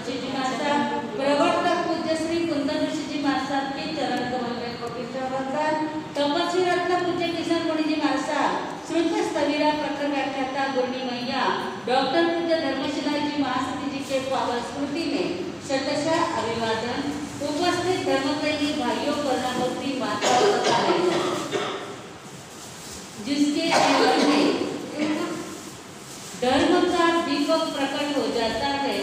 ऋषि जी महाराज, प्रवर्तक पूज्य श्री कुंदन ऋषि जी महाराज के चरण कमल में कोटि वंदन। तपस्वी रत्न पूज्य किशन मुनि जी महाराज, श्रुत स्थविरा प्रखर व्याख्याता गुरनी मैया, डॉक्टर पूज्य धर्मशिला जी महासती जी के पावन स्मृति में शतशः अभिवादन। उपस्थित धर्मप्रेमी भाइयों, कर्णाभक्ति माताओं तथा बहनों, जिसके जीवन में धर्म का दीपक प्रकट हो जाता है,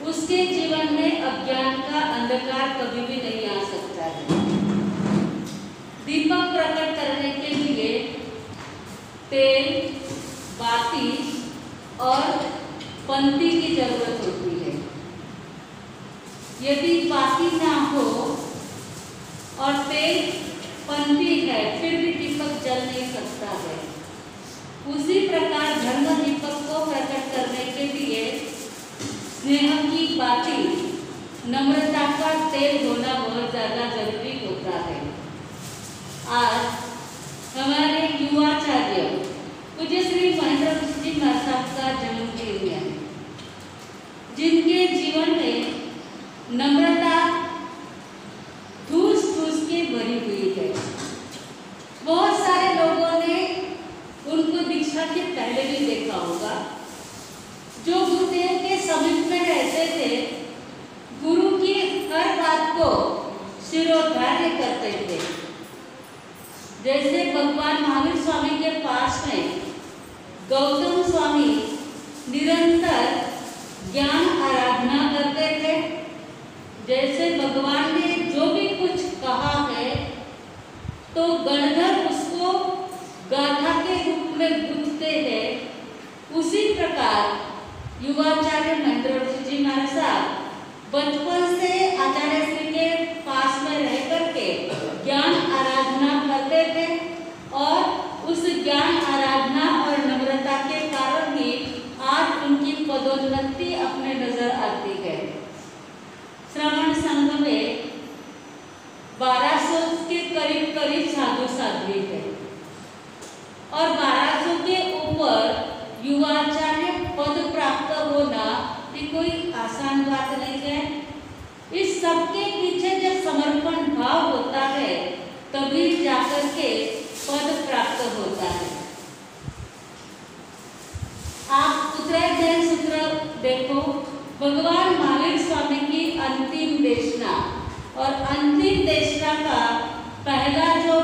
उसके जीवन में अज्ञान का अंधकार कभी भी नहीं आ सकता है। दीपक प्रकट करने के लिए तेल, बाती और पंती की जरूरत होती है। यदि बाती ना हो और तेल पंती है, फिर भी दीपक जल नहीं सकता है। उसी प्रकार धर्म दीपक को प्रकट करने के लिए स्नेह की बाती, नम्रता का तेल होना बहुत ज्यादा जरूरी होता है। आज हमारे युवाचार्य पूज्य श्री महेंद्र ऋषि जी महाराज का जन्मदिन है, जिनके जीवन में नम्रता ठूस ठूस के भरी हुई है। बहुत सारे लोगों ने उनको दीक्षा के पहले भी देखा होगा। जो गुरुदेव के समीप में रहते थे, गुरु की हर बात को शिरोधार्य करते थे। जैसे भगवान महावीर स्वामी के पास में गौतम स्वामी निरंतर ज्ञान आराधना करते थे। जैसे भगवान ने जो भी कुछ कहा है तो गणधर उसको गाथा के रूप में गूंथते हैं। उसी प्रकार युवाचार्य महेंद्र ऋषि जी महाराज बचपन से आचार्य श्री के पास में रह करके ज्ञान आराधना करते थे और उस ज्ञान आराधना और नम्रता के कारण ही आज उनकी पदोन्नति अपने नजर आती है। श्रवण संघ में 1200 के करीब करीब साधु साध्वी है और 1200 के ऊपर युवाचार्य पद प्राप्त होना ये कोई आसान बात नहीं है। इस सबके पीछे जब समर्पण भाव होता है तभी जाकर के पद प्राप्त होता है। आप उत्तरायण सूत्र देखो, भगवान महावीर स्वामी की अंतिम देशना और अंतिम देशना का पहला जो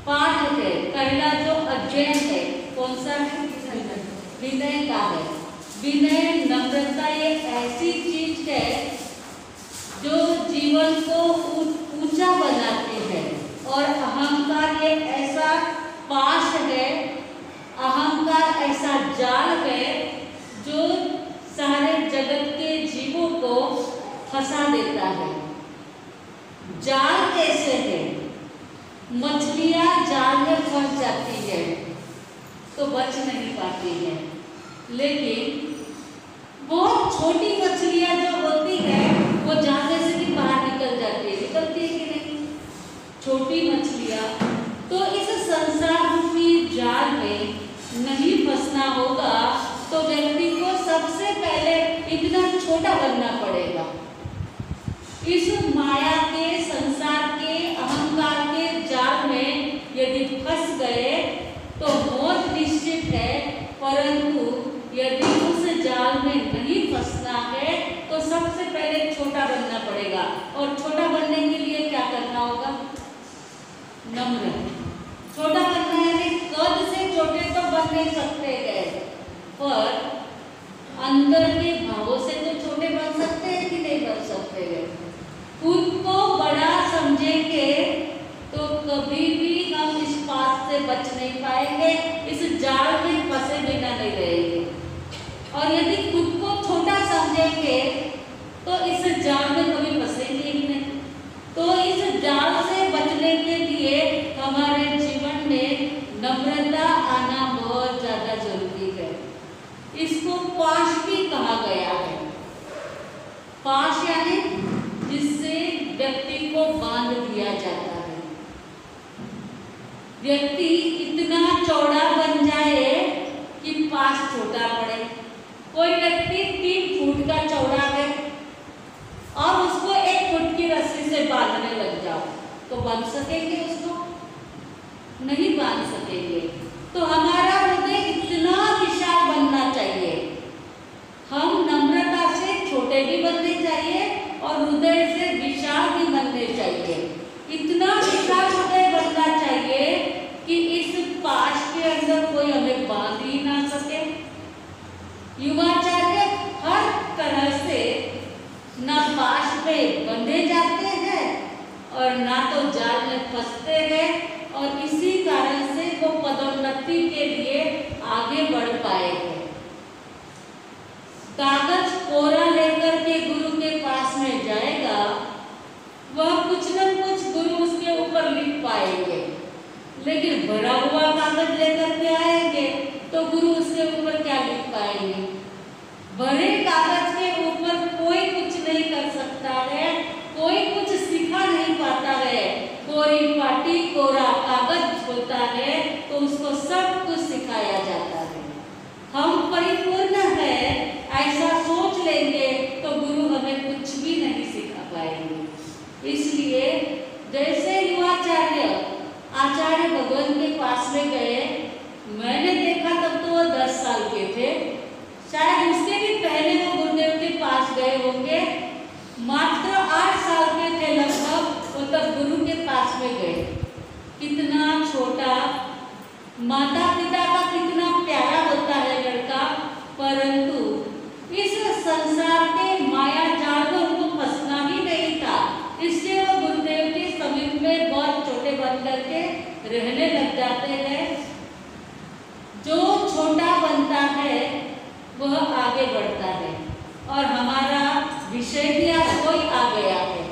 पाठ है, पहला जो अध्ययन है, कौन सा है? विनय का है। विनय, नम्रता ये ऐसी चीज है जो जीवन को ऊंचा बनाती है और अहंकार ये ऐसा पाश है, अहंकार ऐसा जाल है जो सारे जगत के जीवों को फंसा देता है। जाल कैसे है? मछलियां जाल में फंस जाती है तो बच नहीं पाती है, लेकिन बहुत छोटी मछलियां जो होती है वो जाल में से भी बाहर निकल जाती है। निकलती है कि नहीं? छोटी मछलियां। तो इस संसार रूपी जाल में नहीं फंसना होगा तो व्यक्ति को सबसे पहले इतना छोटा बनना पड़ेगा। इस माया के, संसार के, अहंकार के जाल में यदि फंस गए तो मौत निश्चित है, परंतु यदि उस जाल में नहीं फंसना है तो सबसे पहले छोटा बनना पड़ेगा। और छोटा बनने के लिए क्या करना होगा? नम्र। छोटा बनना यानी कद से छोटे तो बन नहीं सकते हैं, पर अंदर के भावों से तो छोटे बन सकते हैं कि नहीं बन सकते हैं। खुद को बड़ा समझेंगे तो कभी भी हम इस पास से बच नहीं पाएंगे, इस जाल में फंसे बिना नहीं रहेंगे। और यदि खुद को छोटा समझेंगे तो इस जाल में कभी फंसेंगे ही नहीं। तो इस जाल से बचने के लिए हमारे जीवन में नम्रता आना बहुत ज्यादा जरूरी है। इसको पाश भी कहा गया है। पाश यानी जिससे व्यक्ति को बांध दिया जाता है। व्यक्ति इतना चौड़ा बन जाए कि पाश छोटा पड़े, कोई व्यक्ति 3 फुट का चौड़ा है और उसको 1 फुट की रस्सी से बांधने लग जाओ, तो बांध सकेंगे उसको? नहीं बांध सकेंगे। तो हमारा हृदय इतना विशाल बनना चाहिए, हम नम्रता से छोटे भी बनने चाहिए और हृदय से विशाल भी बनने चाहिए। इतना विशाल हृदय बनना चाहिए कि इस पाश के अंदर कोई हमें बांध ही ना सके। युवाचार्य हर तरह से ना पाश में बंधे जाते हैं और ना तो जाल में फंसते हैं, और इसी कारण से वो पदोन्नति के लिए आगे बढ़ पाए हैं। कागज कोरा लेकर के गुरु के पास में जाएगा, वह कुछ न कुछ गुरु उसके ऊपर लिख पाएंगे, लेकिन भरा हुआ कागज लेकर के आएंगे तो गुरु उसके ऊपर क्या लिख पाएंगे? भरे कागज के ऊपर कोई कुछ नहीं कर सकता है, कोई कुछ सिखा नहीं पाता है। कोरी पाटी कोरा कागज होता है तो उसको सब कुछ सिखाया जाता है। हम परिपूर्ण है ऐसा सोच लेंगे तो गुरु हमें कुछ भी नहीं सिखा पाएंगे। इसलिए जैसे युवाचार्य आचार्य भगवान के पास में गए, मैंने देखा तब तो वो 10 साल के थे, शायद उसके भी पहले वो गुरुदेव के पास गए होंगे। मात्र 8 साल के थे लगभग, वो तब गुरु के पास में गए। कितना छोटा, माता पिता का कितना प्यारा होता है लड़का, परंतु इस संसार के माया जाल में उनको फंसना ही नहीं था, इसलिए वो गुरुदेव के समीप में बहुत छोटे बन करके रहने लग जाते हैं। जो छोटा बनता है वह आगे बढ़ता है, और हमारा विषय भी आज कोई आ गया है।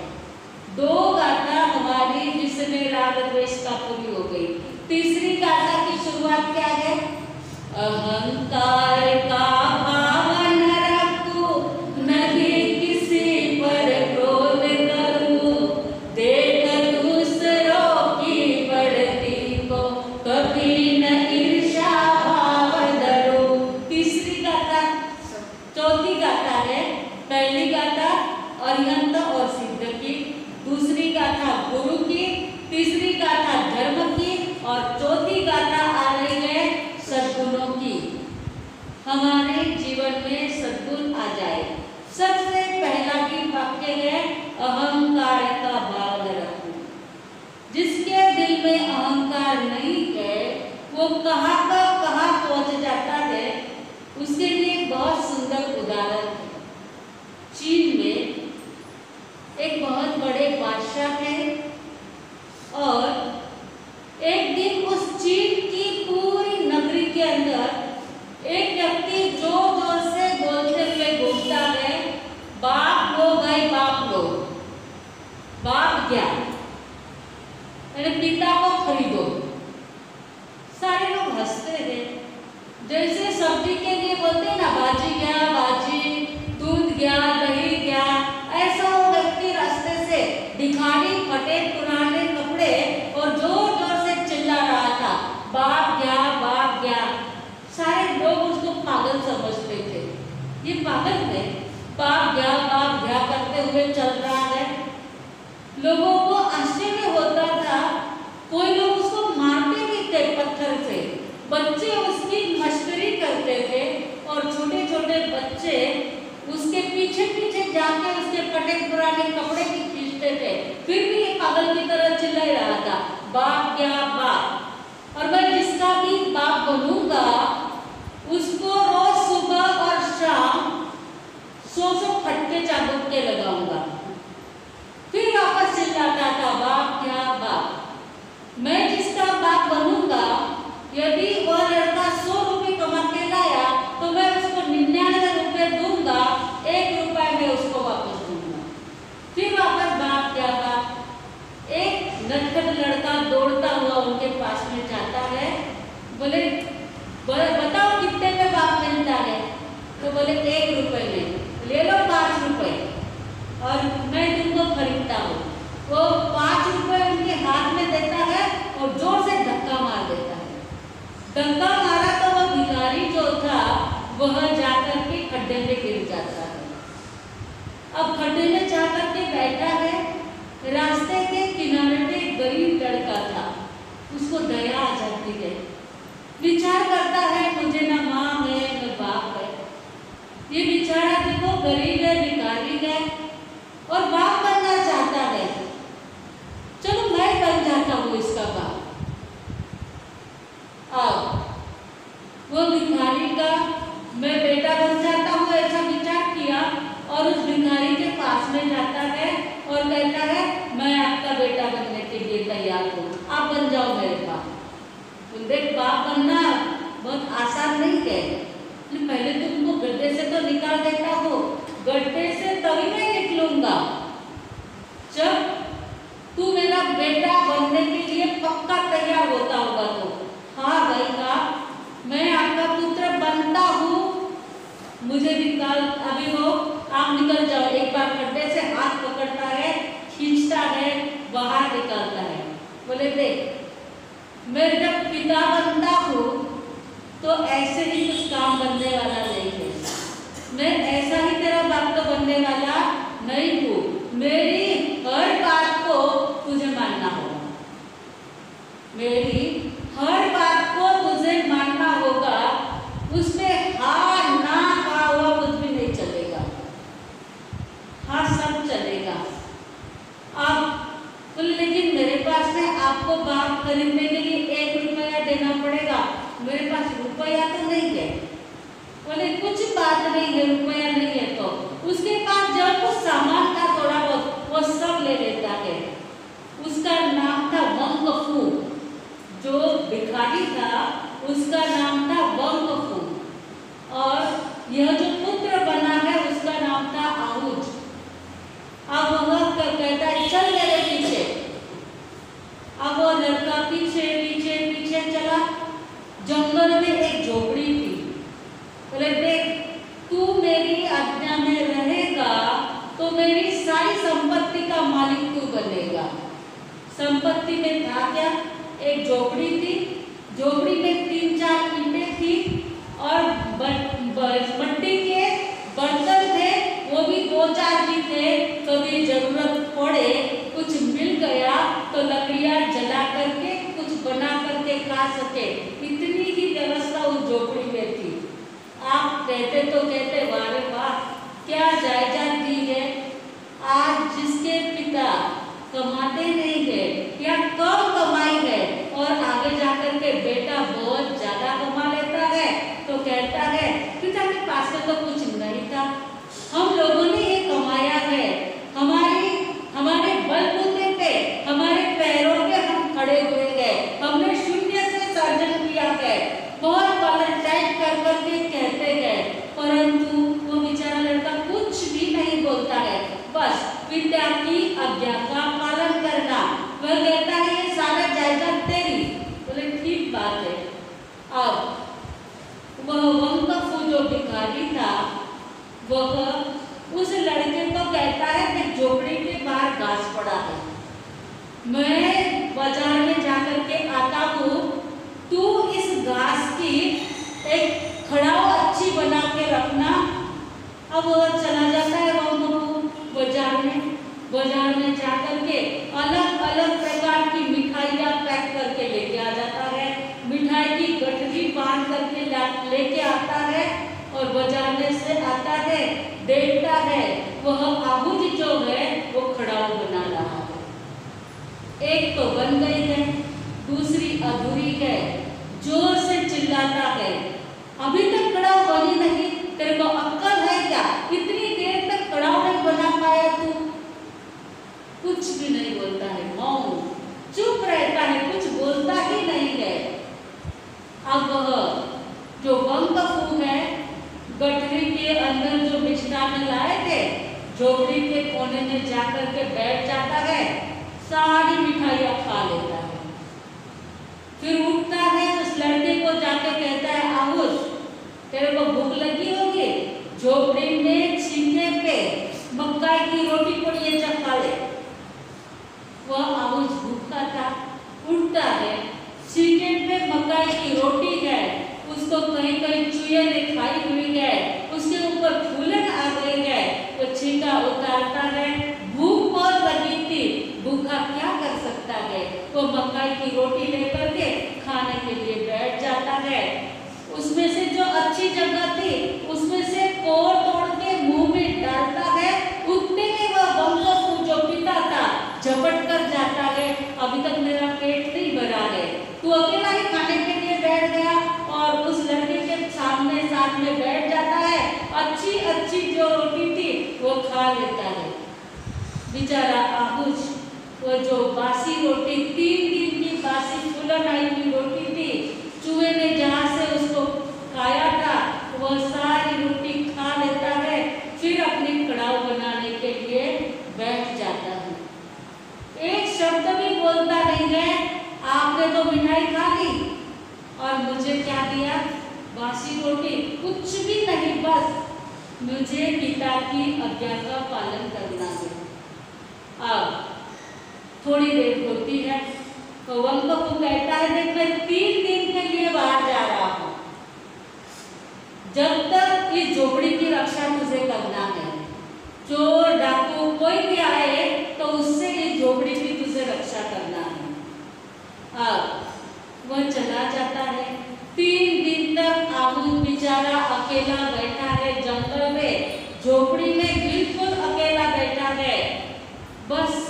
2 गाथा हमारी जिसमें राग द्वेष का पूरी हो गई। तीसरी गाथा की शुरुआत क्या है? अहंकार का भाव न रखूं, नहीं किसी पर क्रोध करूं, देख दूसरों की बढ़ती को कभी न ईर्ष्या भाव धरूं। तीसरी गाथा, चौथी गाथा है। पहली गाथा अरिहंत और सिद्ध की, दूसरी गाथा गुरु की, तीसरी गाथा धर्म की, और चौथी गाथा आ रही है सद्गुणों की। हमारे जीवन में सद्गुण आ जाए। सबसे पहला भी वाक्य है अहंकार का भाव न रखूं। जिसके दिल में अहंकार नहीं है वो कहाँ का कहाँ पहुंच जाता है। उसके लिए बहुत सुंदर उदाहरण है। चीन में एक बहुत बड़े बादशाह थे, और एक दिन उस चीन की पूरी नगरी के अंदर एक व्यक्ति जोर जोर से बोलते हुए घूमता है, बाप लो भाई बाप लो, बाप गया, मेरे पिता को खरीदो। सारे लोग हंसते हैं, जैसे सब्जी के लिए बोलते हैं ना, भाजी गया भाजी, दूध गया दही गया, ऐसा वो व्यक्ति रास्ते से भिखारी फटे पुराने कपड़े और जोर जोर से चिल्ला रहा था, बाप गया बाप गया। सारे लोग उसको पागल समझते थे, ये पागल है, बाप गया करते हुए चल रहा है। लोगों को आश्चर्य होता था, कोई लोग उसको मारते भी थे पत्थर से, बच्चे उसकी मस्करी करते थे, और छोटे छोटे बच्चे उसके पीछे पीछे जाकर उसके फटे पुराने कपड़े भी खींचते थे, फिर भी ये पागल की तरह चिल्ला रहा था, बाप क्या बाप। और मैं जिसका भी बाप बनूंगा उसको रोज सुबह और शाम 100 फटके चाबुक के लगाऊंगा। फिर वापस चिल्लाता था, बाप क्या बाप। मैं जिसका बाप बनूंगा, यदि वह लड़का 100 रुपये कमा के लाया तो मैं उसको 99 रुपये दूंगा, 1 रुपया में उसको वापस दूंगा। फिर वापस बाप क्या बाप। एक नटखट लड़का दौड़ता हुआ उनके पास में जाता है, बोले बताओ कितने में बाप मिलता है? तो बोले 1 रुपये में, ले लो 5 रुपये और मैं तुमको खरीदता हूँ। वो 5 रुपये उनके हाथ में देता है और जोर से धक्का मार देता है। धक्का मारा तो वह भिखारी जो था वह जाकर के अब खड्डे में जाकर के बैठा है। रास्ते के किनारे पे एक गरीब लड़का था, उसको दया आ जाती है। विचार करता है मुझे ना माँ है न बाप है, ये बेचारा देखो गरीब है, भिखारी है और बाप बनना चाहता है। चलो मैं बन जाता हूँ इसका बाप। वो भिखारी का मैं बेटा बन जाता हूँ ऐसा विचार किया और उस भिखारी के पास में जाता है और कहता है मैं आपका बेटा बनने के लिए तैयार हूँ, आप बन जाओ मेरे बाप। देख बाप बनना बहुत आसान नहीं है। पहले तुमको गड्ढे से तो निकाल देता हो, गड्ढे से तभी मैं निकलूंगा जब तू मेरा बेटा बनने के लिए पक्का तैयार होता होगा। तो हाँ भाई हाँ, मैं आपका पुत्र बनता हूँ, मुझे निकाल अभी हो, आप निकल जाओ। एक बार गड्ढे से हाथ पकड़ता है, खींचता है, बाहर निकालता है। बोले देख मैं जब पिता बनता हूँ तो ऐसे ही कुछ काम बनने वाला नहीं है, मैं ऐसा ही तेरा बाप तो बनने वाला नहीं हूँ। मेरी हर बात को तुझे मानना होगा, मेरी हर बात को तुझे मानना होगा, उसमें हाँ ना का हुआ कुछ भी नहीं चलेगा, हाँ सब चलेगा। अब तो लेकिन मेरे पास में आपको बाप खरीदने के लिए 1 रुपया देना पड़ेगा, मेरे पास रुपया तो नहीं है। बोले कुछ बात नहीं है, रुपया नहीं है तो उसके पास जो कुछ सामान था थोड़ा बहुत वो सब ले लेता है। उसका नाम था वंगफू, जो भिखारी था उसका नाम था वंगफू और यह जो पुत्र बना है उसका नाम था आहूज। अब वह कहता है चल मेरे पीछे। अब वो लड़का पीछे पीछे पीछे चला। जंगल में एक झोपड़ी थी। बोले देख तू मेरी आज्ञा में रहेगा तो मेरी सारी संपत्ति का मालिक तू बनेगा। संपत्ति में था क्या? एक झोपड़ी थी, झोपड़ी में 3-4 ईंटें थी और मट्टी के बर्तन थे, वो भी 2-4 भी थे। कभी जरूरत पड़े कुछ मिल गया तो लकड़ियां जला करके कुछ बना करके खा सके, इतनी ही व्यवस्था उस झोपड़ी में थी। आप कहते तो कहते वारे वाह क्या जायदाद दी है। आज जिसके पिता कमाते नहीं है या कम कमाई है और आगे जाकर के बेटा बहुत ज्यादा कमा लेता है तो कहता है पिता के पास में तो कुछ नहीं था, हम लोगों ने ये कमाया है, हमारे बलबूते पे हमारे पैरों पे हम खड़े हुए गए, हमने शून्य से सर्जन किया है, बहुत पलटाई कर करके कहते गए, परंतु वो बेचारा लड़का कुछ भी नहीं बोलता है। बस पिता की आज्ञा का पालन करना। वह कहता है ये सारा जायदाद तेरी। बोले ठीक बात है। अब वह वंगफू जो भिखारी था वह उस लड़के को कहता है कि झोपड़ी के बाहर घास पड़ा है, मैं बाजार में जाकर के आता हूँ, तू इस घास की एक खड़ाव अच्छी बना के रखना। अब वह चला जाता है बाजार में जाकर के अलग अलग प्रकार की मिठाइयाँ पैक करके लेके आ जाता है, मिठाई की गठरी बांध करके लेके आता है और बाजार में से आता है, देखता है वह आहूज जो है वो खड़ाऊ बना रहा है। एक तो बन गई है, दूसरी अधूरी है। जोर से चिल्लाता है अभी तक कड़ाऊ बनी नहीं, तेरे को अक्ल है क्या? इतनी देर तक कड़ाऊ नहीं बना पाया तू? कुछ भी नहीं बोलता है, मौन चुप रहता है, कुछ बोलता ही नहीं है। अब जो वंगफू है गठरी के अंदर जो मिष्ठान लाए थे झोपड़ी के कोने में जाकर के बैठ जाता है, सारी मिठाइयाँ खा लेता है। फिर उठता है, उस लड़के को जाके कहता है आहूज तेरे को भूख लगी होगी, झोपड़ी में छीने पे मक्का की रोटी पड़ी है, चख खा ले। वह आहूज भूखा था, उठता है, छीने पे मक्का की रोटी है, उसको कहीं कहीं चूहे ने खाई हुई है, उसके ऊपर फूलन आ गई है, वो छींका उतार अच्छी जगह थी, उसमें से कोर तोड़ के मुंह में डालता है, उतने में वह वंगफू जो पिता था झपट कर जाता है, अभी तक मेरा पेट नहीं भरा है। तू अकेला ही खाने के लिए बैठ गया और उस लड़के के सामने साथ में बैठ जाता है, अच्छी अच्छी जो रोटी थी वो खा लेता है। बेचारा आहुज वो जो बासी रोटी 3 दिन की बासी फूलन आई हुई रोटी थी, चूहे ने जहाँ से उसको खाया था वह सारी रोटी खा लेता है, फिर अपनी कड़ाह बनाने के लिए बैठ जाता है। एक शब्द भी बोलता नहीं है, आपने तो मिठाई खा ली और मुझे क्या दिया, बासी रोटी, कुछ भी नहीं, बस मुझे पिता की आज्ञा का पालन करना है। अब थोड़ी देर होती है तो वंगफू कहता है, देख मैं 3 दिन के लिए बाहर जा रहा हूँ, जब तक इस झोपड़ी की रक्षा तुझे करना है, चोर डाकू कोई भी आए तो उससे इस झोपड़ी की तुझे रक्षा करना है। अब वह चला जाता है। 3 दिन तक आहुज बेचारा अकेला बैठा है जंगल में, झोपड़ी में बिल्कुल अकेला बैठा है। बस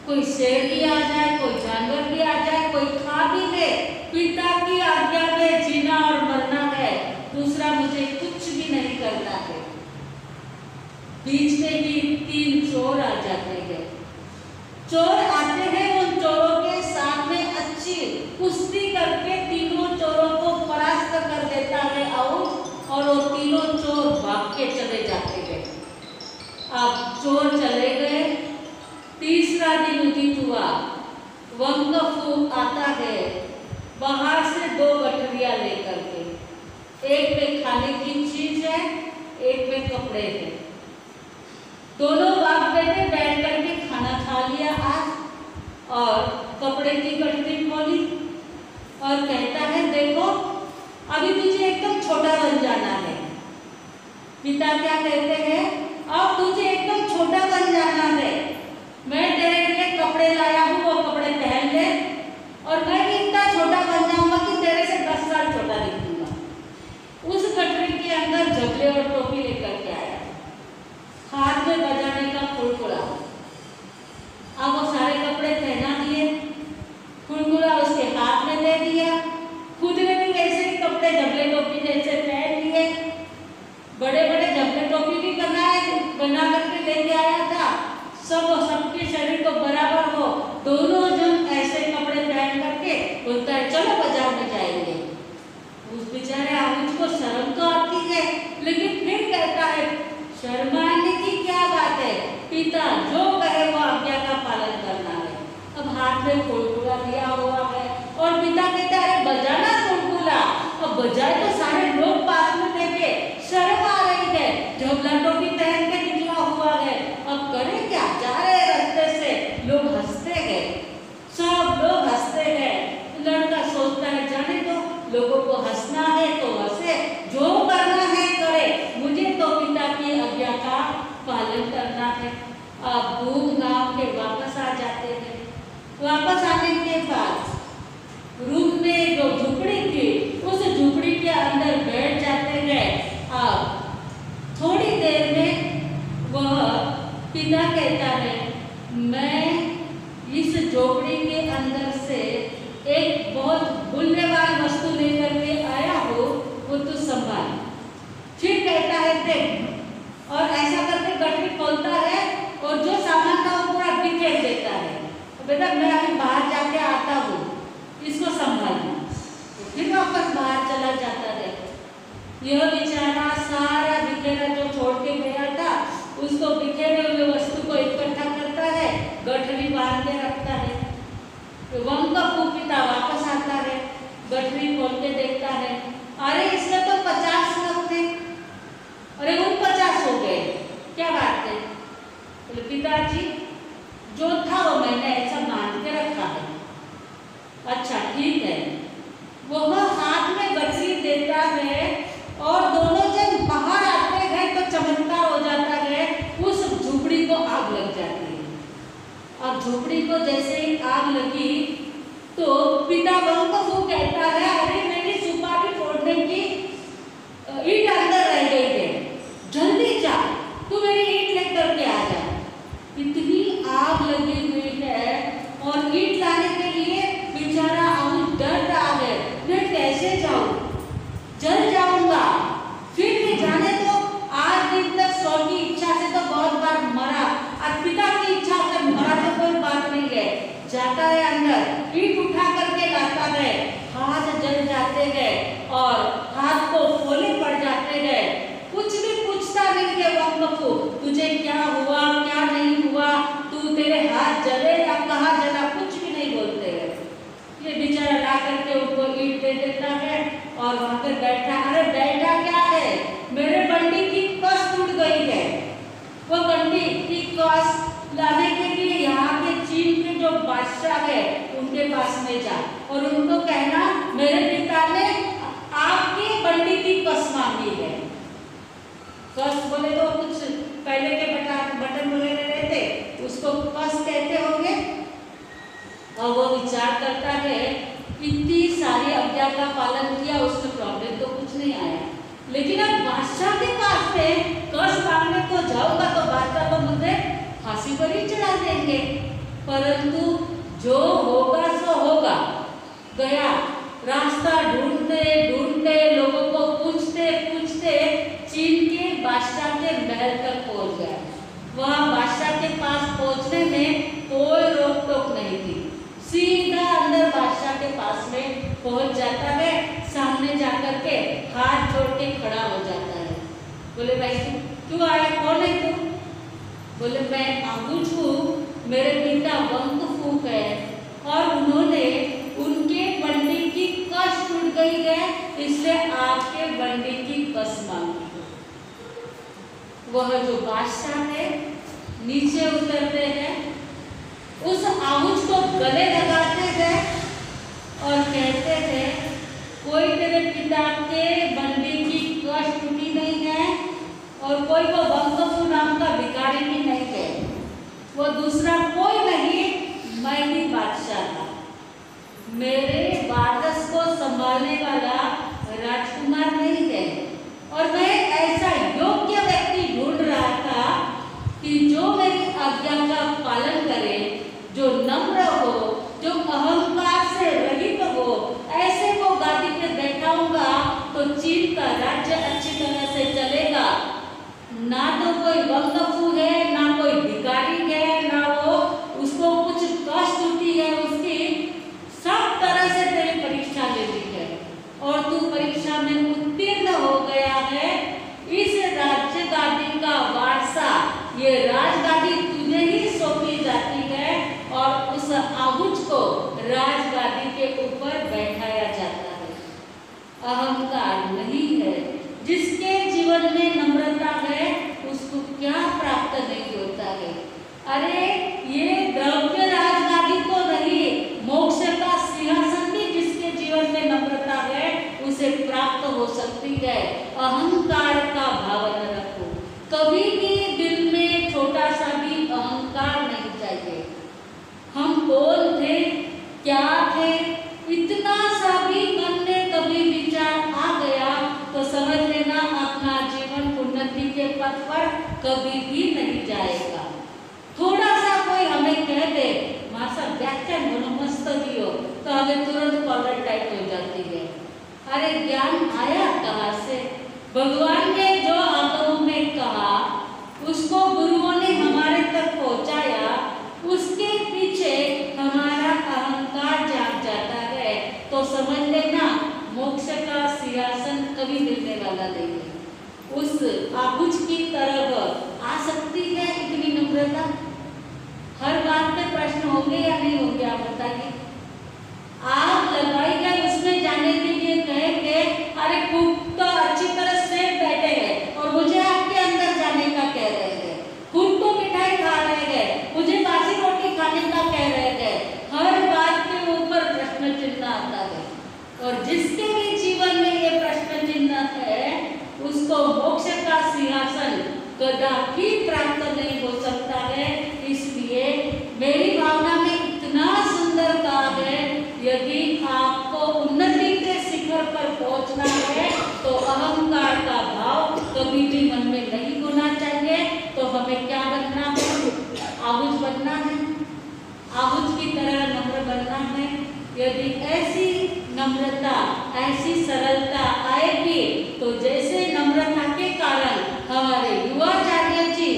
कोई शेर भी आ जाए, कोई जानवर भी आ जाए, कोई खा भी ले, पिता की आज्ञा में जीना और मरना है, दूसरा मुझे कुछ भी नहीं करना है। बीच में ही 3 चोर आ जाते हैं। चोर आते हैं, उन चोरों के सामने अच्छी कुश्ती करके तीनों चोरों को परास्त कर देता है आहुज, और वो तीनों चोर भाग के चले जाते हैं। अब चोर चले गए, तीसरा दिन उदित हुआ, वंगफू आता है बाहर से 2 गठरिया लेकर के, एक में खाने की चीज है, एक में कपड़े हैं। दोनों बाप बेटे बैठ करके खाना खा लिया आज, और कपड़े की गठरी खोली और कहता है, देखो अभी तुझे एकदम छोटा बन जाना है। पिता क्या कहते हैं, अब तुझे एकदम छोटा बन जाना है, मैं तेरे लिए कपड़े लाया हूँ, वो कपड़े पहन ले, और मैं भी इतना छोटा बन जाऊंगा कि तेरे से 10 साल छोटा दिखूंगा। उस गठरी के अंदर झबले और टोपी लेकर के आया, हाथ में बजाने का फुलकुड़ा। अब वो सारे कपड़े पहना दिए, फुलकुड़ा उसके हाथ में दे दिया, खुद ने भी वैसे ही कपड़े झबले टोपी जैसे पहन लिए, बड़े बड़े झबले टोपी भी बना करके लेके आया था, सबके शरीर को बराबर हो, दोनों जन ऐसे कपड़े पहन करके बोलता है, चलो बाजार में जाएंगे। उस बेचारे आहुज को शर्म तो आती है, लेकिन फिर कहता है, शर्माने की क्या बात है, पिता जो कहे वो आज्ञा का पालन करना है। अब हाथ में फुलकुड़ा लिया हुआ है और पिता कहता है, बजाना फुलकुड़ा। अब बजाए तो सारे लोग पास में देखे, शर्म आ रही है, झबला टोपी पहन के निकला हुआ है, अब करे क्या, जा रहे रास्ते से लोग हंसते हैं, सब लोग हंसते हैं। लड़का सोचता है, जाने दो, लोगों को हंसना है तो हंसे, जो करना है करे, मुझे तो पिता की आज्ञा का पालन करना है। अब दूध गांव के वापस आ जाते हैं। वापस आने के बाद रूम में जो झुपड़ी थी, उस झुपड़ी के अंदर बैठ जाते हैं। अब थोड़ी देर में वह पिता कहता है, मैं इस झोपड़ी के अंदर से एक बहुत मूल्यवान वस्तु लेकर के आया हूँ, वो तू संभाल। फिर कहता है, देख, और ऐसा करके गठरी खोलता है और जो सामान था वो पूरा बिखेर देता है। बेटा मैं अभी बाहर जाके आता हूँ, इसको संभालना। फिर वापस बाहर चला जाता है। यह बेचारा सारा बिखेरा जो छोड़ के गया था, उसको बिखेरे हुए वस्तु को इकट्ठा करता है, गठरी बांध के रखता है। वंगफू पिता वापस आता है, गठरी खोल के देखता है, अरे इसमें तो 50 नग थे, अरे 49 हो गए, क्या बात है? बोले, पिताजी जो था वो मैंने ऐसा बांध के रखा है। अच्छा ठीक है। वह हाथ में गठरी देता है और दोनों जन बाहर आते हैं तो चमत्कार हो जाता है, उस झुपड़ी को आग लग जाती है। अब झोपड़ी को जैसे ही आग लगी तो पिता वंगफू कहता है, अरे मेरी सुपारी फोड़ने की गए, हाथ जल जाते गए और हाथ को फोले पड़ जाते गए। कुछ भी पूछता नहीं है वंगफू, तुझे क्या हुआ क्या नहीं हुआ, तू तेरे हाथ जले या कहाँ जला, कुछ भी नहीं बोलते हैं। ये बेचारा ला करके उनको ईंट दे देता है और वहां पर बैठा, अरे बैठा क्या है, मेरे बंडी की कस टूट गई है। वो बंडी की कस लाने के लिए यहाँ के चीन के जो बादशाह है उनके पास में जा और उनको कहना मेरे पिता ने आपकी बंडी की कस मांगी है। कस बोले तो कुछ पहले के बटन वगैरह रहते, उसको कस कहते होंगे। और वो विचार करता है इतनी सारी आज्ञा का पालन किया, उसमें प्रॉब्लम तो कुछ नहीं आया, लेकिन अब बादशाह के पास में कस मांगने को जाऊंगा तो बादशाह तो मुझे फांसी पर ही चढ़ा देंगे। परंतु जो होगा सो होगा, गया रास्ता ढूंढते ढूंढते लोगों को पूछते पूछते चीन के बादशाह के महल तक पहुंच गया। वहां बादशाह के पास पहुंचने में कोई रोक टोक नहीं थी, सीधा अंदर बादशाह के पास में पहुंच जाता है, सामने जाकर के हाथ जोड़ के खड़ा हो जाता है। बोले भाई क्यों आया, कौन है तू? बोले मैं आबुज हूँ, मेरे पिता वंगफू है और उन्होंने उनके बंडी की कस टूट गई है, इसलिए आपके बंडी की कस मांगी। वह जो बादशाह है नीचे उतरते हैं, उस आहुज को गले लगाते हैं और कहते हैं कोई तेरे पिता के बंदी की कस टूटी नहीं है और कोई वो वंगफू नाम का भिखारी भी नहीं है, वो दूसरा कोई नहीं, मैं ही बादशाह था। मेरे वारस को संभालने वाला राजकुमार नहीं है और मैं ऐसा योग्य व्यक्ति ढूंढ रहा था कि जो मेरी आज्ञा का पालन करे, जो नम्र हो, जो अहंकार से रहित हो, ऐसे को गादी पे बैठाऊंगा तो चीन का राज्य अच्छी तरह से चलेगा। ना तो कोई वंगफू है, ना कोई भिखारी है, ना वो उसको कुछ कष्ट होती है, उसकी सब तरह से तेरी परीक्षा लेती है और तू परीक्षा में उत्तीर्ण हो गया है। इस राज्य गादी का वारसा, ये राजगादी तुझे ही सौंपी जाती है और उस आहुज को राजगादी के ऊपर बैठाया जाता है। अहंकार नहीं है, जिसके जीवन में नम्रता है उसको क्या प्राप्त नहीं होता है। अरे ये द्रव्य राजगादी तो नहीं, मोक्ष का सिंहासन भी जिसके जीवन में नम्रता है उसे प्राप्त हो सकती है। अहंकार का भाव न रखो, कभी भी दिल में छोटा सा भी अहंकार नहीं चाहिए। हम कौन थे, क्या थे, इतना सा भी मन में कभी विचार आ गया तो समझ लेना अपना जीवन उन्नति के पथ पर कभी भी नहीं जाएगा। थोड़ा सा कोई हमें कह दे मासा व्याख्यान मस्त दियो तो हमें तुरंत कॉलर टाइप हो जाती है। अरे ज्ञान आया कहाँ से? भगवान ने जो आगमों में कहा उसको गुरुओं ने हमारे तक पहुँचाया, उसके पीछे हमारा अहंकार जाग जाता है तो समझ लेना मोक्ष का सिंहासन कभी मिलने वाला नहीं है। उस आहुज की तरफ आ सकती है इतनी नम्रता? हर बात पे प्रश्न होंगे या नहीं होंगे, आप बताइए। आप लगाई गए उसमें जाने के लिए कहेंगे अरे खुद तो अच्छी तरह से बैठे हैं और मुझे आपके अंदर जाने का कह रहे हैं, खुद तो मिठाई खा रहे हैं, मुझे बासी रोटी खाने का कह रहे हैं। हर बात के ऊपर प्रश्न चिन्ह आता है और जिसके भी जीवन में ये प्रश्न चिन्ह है उसको मोक्ष का सिंहासन कदापि प्राप्त नहीं हो सकता है। इसलिए मेरी भावना में इतना सुंदर कहा है, यदि आपको उन्नति के शिखर पर पहुंचना है तो अहंकार का भाव कभी भी मन में नहीं होना चाहिए। तो हमें क्या बनना है? आहुज बनना है, आहुज की तरह नम्र बनना है। यदि ऐसी नम्रता, ऐसी सरलता आएगी तो जैसे नम्रता के कारण हमारे युवाचार्य जी,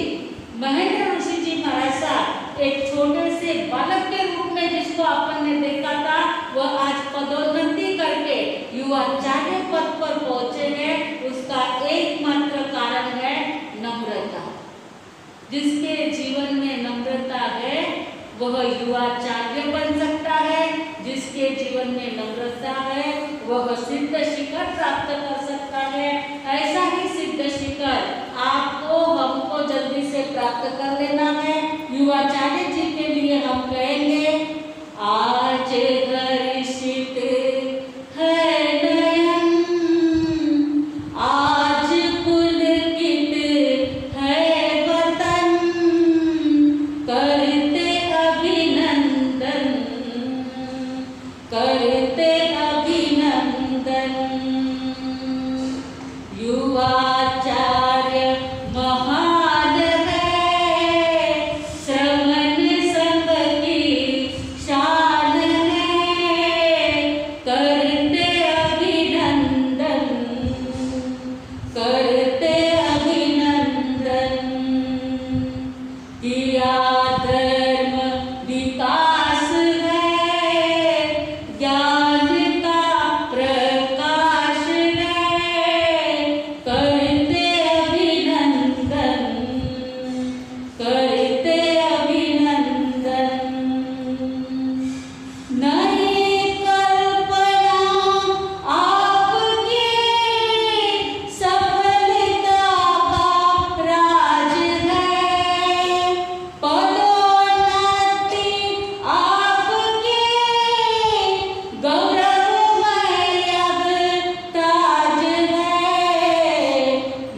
महेंद्र ऋषि जी महाराज साहब एक छोटे से बालक के रूप में जिसको अपन ने देखा था वह आज पदों युवाचार्य पद पर पहुंचे हैं उसका एकमात्र कारण है नम्रता। जिसके जीवन में नम्रता है वह युवाचार्य बन सकता है, जिसके जीवन में नम्रता है वह सिद्ध शिखर प्राप्त कर सकता है। ऐसा ही सिद्ध शिखर आपको हमको जल्दी से प्राप्त कर लेना है। युवाचार्य जी के लिए हम कहेंगे आज घर्षित है नयन, आज पुलकित है वतन, करते अभिनंदन, करते अभिनंदन। युवाचार्य महान है, श्रवण संघ की शान है, करते अभिनंदन, करते अभिनंदन। किया धर्म विकास है, ज्ञान का प्रकाश है, करते अभिनंदन, करते अभिनंदन। नई कल्पना आपकी सफलता का राज है, पदोन्नति आपकी गौरवमय अब ताज है,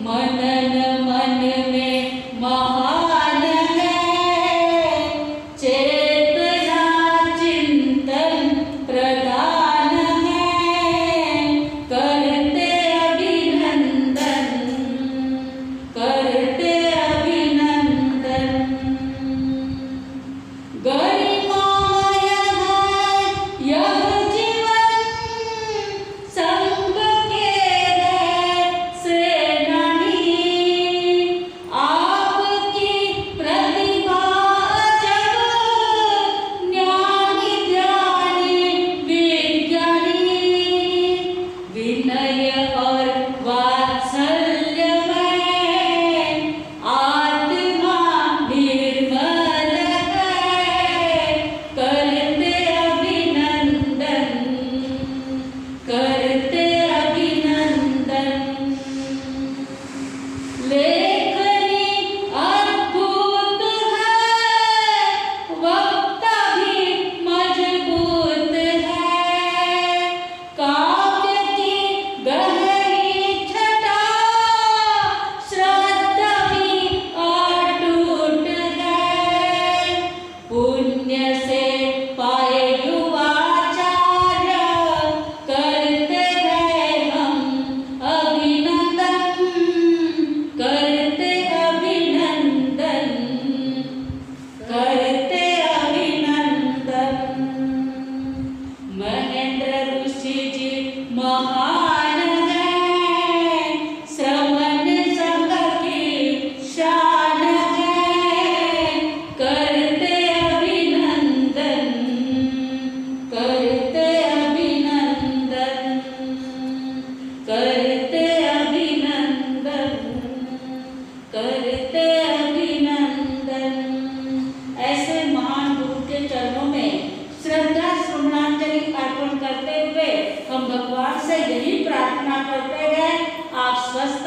मनन मन में महान है, चेतना चिंतन प्रधान है, करते अभिनंदन, करते अभिनंदन। गरिमामय है यह जीवन, संग के है सेनानी, आपकी प्रतिभा जब ज्ञानी ध्यानी विज्ञानी, विनय और वात्सल्य में आत्मा निर्मल है, करते अभिनंदन, करते अभिनंदन। लेखनी अद्भुत है, वक्ता भी मजबूत है, काव्य की गहरी छटा, श्रद्धा भी अटूट है, पुण्य से पाए युवाचार्य, करते हैं हम अभिनंदन, करते अभिनंदन, करते अभिनंदन। महेंद्र ऋषि जी महान है, श्रवण संघ की शान है, करते अभिनंदन, करते अभिनंदन, करते अभिनंदन, करते अभिनंदन। ऐसे महान गुरु के चरणों में श्रद्धा सुमनांजलि अर्पण करते हुए हम भगवान से यही प्रार्थना करते हैं आप स्वस्थ